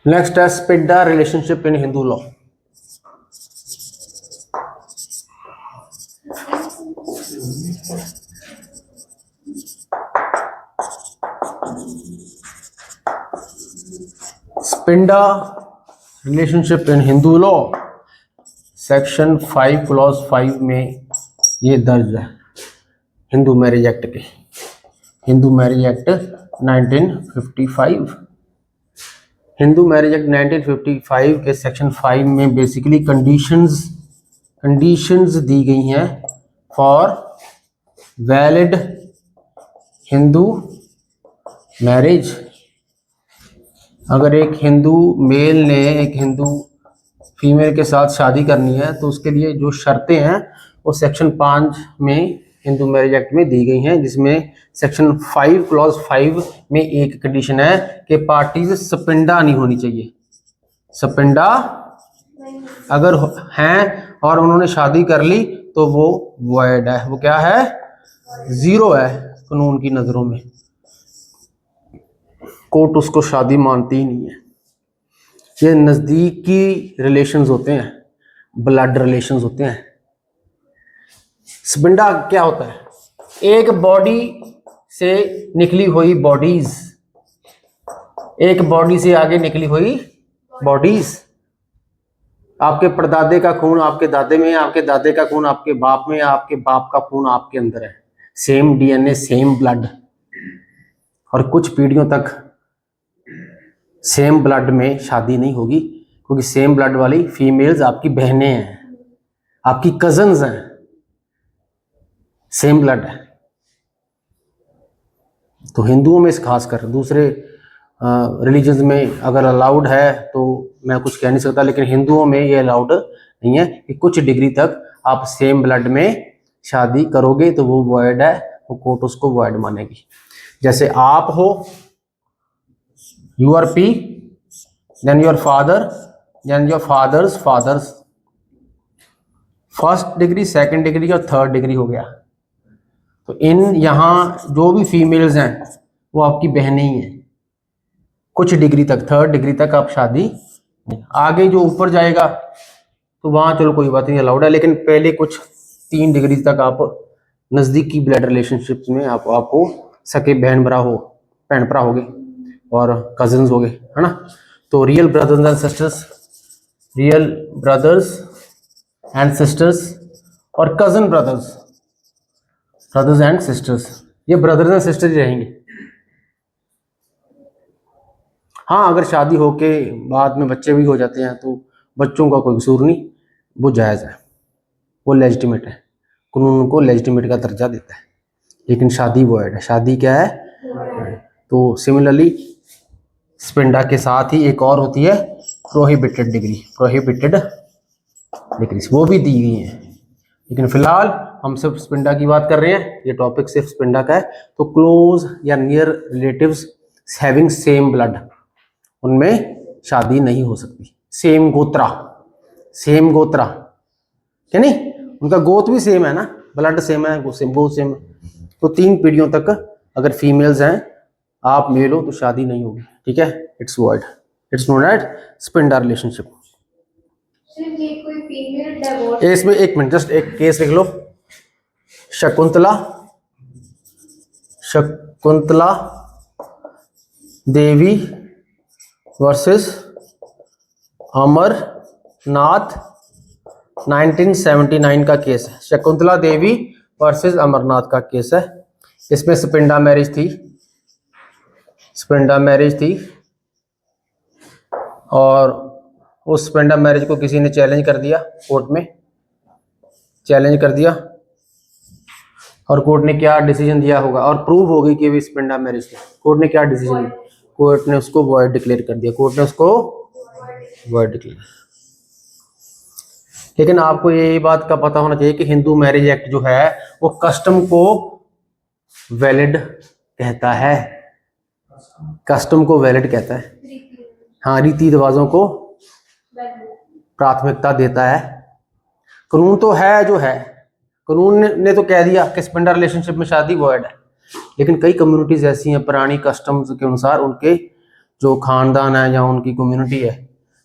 Next है sapinda relationship in Hindu law. Sapinda relationship in Hindu law section 5 clause 5 में ये दर्ज है हिंदू मैरिज एक्ट के, Hindu marriage act 1955। Hindu marriage act 1955 के सेक्शन 5 में बेसिकली कंडीशंस दी गई हैं फॉर वैलिड हिंदू मैरिज। अगर एक हिंदू मेल ने एक हिंदू फीमेल के साथ शादी करनी है तो उसके लिए जो शर्तें हैं वो सेक्शन 5 में हिंदू मैरिज एक्ट में दी गई हैं, जिसमें सेक्शन 5 क्लॉज 5 में एक कंडीशन है कि पार्टीज सपिंडा नहीं होनी चाहिए। सपिंडा अगर हैं और उन्होंने शादी कर ली तो वो वॉइड है, वो क्या है, जीरो है कानून की नज़रों में। कोर्ट उसको शादी मानती ही नहीं है। ये नज़दीकी रिलेशंस होते हैं, ब्लड रिलेशंस होते हैं। स्पिंडा क्या होता है, एक बॉडी से निकली हुई बॉडीज, एक बॉडी से आगे निकली हुई बॉडीज। आपके परदादे का खून आपके दादे में है, आपके दादे का खून आपके बाप में है, आपके बाप का खून आपके अंदर है, सेम डीएनए सेम ब्लड। और कुछ पीढ़ियों तक सेम ब्लड में शादी नहीं होगी, क्योंकि सेम ब्लड वाली फीमेल्स आपकी बहनें हैं, आपकी कजन्स हैं, सेम ब्लड है। तो हिंदुओं में खासकर, दूसरे रिलीजन्स में अगर अलाउड है तो मैं कुछ कह नहीं सकता, लेकिन हिंदुओं में ये अलाउड नहीं है कि कुछ डिग्री तक आप सेम ब्लड में शादी करोगे तो वो वॉइड है, वो कोर्ट उसको वॉइड मानेगी। जैसे आप हो, you are P, then your father, then your father's father's, first degree second degree और थर्ड डिग्री हो गया। तो इन यहाँ जो भी फीमेल्स हैं वो आपकी बहनें ही हैं, कुछ डिग्री तक, थर्ड डिग्री तक आप शादी। आगे जो ऊपर जाएगा तो वहाँ चलो कोई बात नहीं, अलाउड है, लेकिन पहले कुछ 3 डिग्री तक आप नज़दीकी ब्लड रिलेशनशिप में आपको सके बहन भरा हो, बहन भरा होगे और कजन्स होगे, है ना। तो real brothers and sisters, real brothers and sisters और cousin brothers, brothers and sisters, ये ब्रदर्स एंड सिस्टर्स रहेंगे। हाँ, अगर शादी होके बाद में बच्चे भी हो जाते हैं तो बच्चों का कोई कसूर नहीं, वो जायज़ है, वो लेजिटिमेट है, कानून उनको लेजिटिमेट का दर्जा देता है। लेकिन शादी वॉइड है, शादी क्या है। तो सिमिलरली स्पिंडा के साथ ही एक और होती है प्रोहिबिटेड डिग्री, प्रोहिबिटेड डिग्रीज वो भी दी गई हैं, लेकिन फिलहाल हम सिर्फ स्पिंडा की बात कर रहे हैं, ये टॉपिक सिर्फ स्पिंडा का है। तो क्लोज या near relatives having same blood, उनमें शादी नहीं हो सकती। सेम गोत्रा, सेम गोत्रा क्या नहीं, उनका गोत भी सेम है ना, ब्लड सेम है, वो सेम है। तो 3 पीढ़ियों तक अगर फीमेल्स हैं, आप मेल हो तो शादी नहीं होगी, ठीक है, it's void, it's known as sapinda relationship. इसमें एक मिनट, जस्ट एक केस लिख लो, शकुंतला देवी वर्सेस अमरनाथ, 1979 का केस है। शकुंतला देवी वर्सेस अमरनाथ का केस है। इसमें स्पिंडा मैरिज थी, स्पिंडा मैरिज थी, और उस स्पिंडा मैरिज को किसी ने चैलेंज कर दिया, कोर्ट में चैलेंज कर दिया, और कोर्ट ने क्या डिसीजन दिया होगा, और प्रूव हो गई कि भी स्पिंडा मैरिज थी। कोर्ट ने क्या डिसीजन दिया, कोर्ट ने उसको वॉइड डिक्लेयर कर दिया, कोर्ट ने उसको वॉइड डिक्लेयर। लेकिन आपको ये बात का पता होना चाहिए कि हिंदू मैरिज एक्ट जो है वो कस्टम को वैलिड कहता है, कस्टम को वैलिड कहता है, हाँ, रीति रिवाजों को प्राथमिकता देता है। कानून तो है जो है, कानून ने तो कह दिया कि स्पिंडा रिलेशनशिप में शादी वॉइड है, लेकिन कई कम्युनिटीज ऐसी हैं पुरानी कस्टम्स के अनुसार, उनके जो खानदान है या उनकी कम्युनिटी है,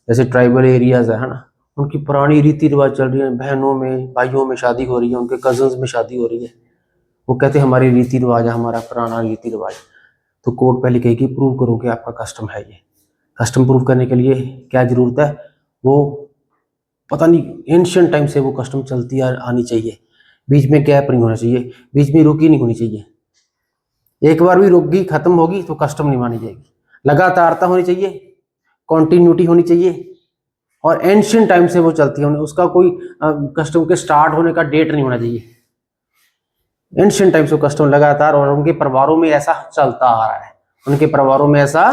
जैसे ट्राइबल एरियाज है ना, उनकी पुरानी रीति रिवाज चल रही है, बहनों में भाइयों में शादी हो रही है, उनके कजन्स में शादी हो रही है, वो कहते हैं हमारी रीति रिवाज है, हमारा पुराना रीति रिवाज। तो कोर्ट पहले कहेगी प्रूव करो कि आपका कस्टम है ये। कस्टम प्रूव करने के लिए क्या जरूरत है, वो पता नहीं एंशियंट टाइम से वो कस्टम चलती आनी चाहिए, बीच में गैप नहीं होना चाहिए, बीच में रुकी नहीं होनी चाहिए। एक बार भी रुक गई खत्म होगी तो कस्टम नहीं मानी जाएगी। लगातारता होनी चाहिए, कॉन्टिन्यूटी होनी चाहिए, और एंशियंट टाइम से वो चलती है, उसका कोई कस्टम के स्टार्ट होने का डेट नहीं होना चाहिए। एंशियंट टाइम से कस्टम लगातार, और उनके परिवारों में ऐसा चलता आ रहा है, उनके परिवारों में ऐसा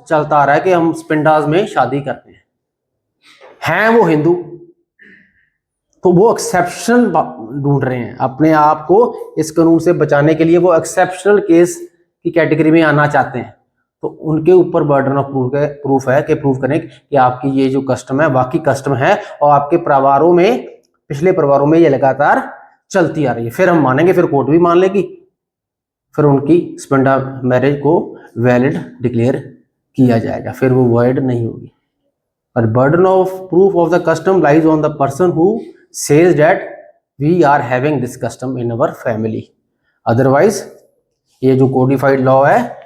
चलता आ रहा है कि हम स्पिंडाज में शादी करते हैं वो हिंदू, तो वो एक्सेप्शनल ढूंढ रहे हैं अपने आप को इस कानून से बचाने के लिए, वो एक्सेप्शनल केस की कैटेगरी में आना चाहते हैं। तो उनके ऊपर बर्डन ऑफ प्रूफ है कि प्रूफ करें कि आपकी ये जो कस्टम है बाकी कस्टम है, और आपके परिवारों में, पिछले परिवारों में ये लगातार चलती आ रही है। फिर हम मानेंगे, फिर कोर्ट भी मान लेगी, फिर उनकी स्पेंडा मैरिज को वैलिड डिक्लेयर किया जाएगा, फिर वो वॉइड नहीं होगी। और burden of proof of the custom lies on the person who says that we are having this custom in our family, otherwise ये जो कोडिफाइड लॉ है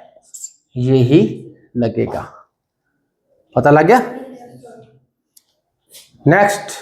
ये ही लगेगा। पता लग गया? नेक्स्ट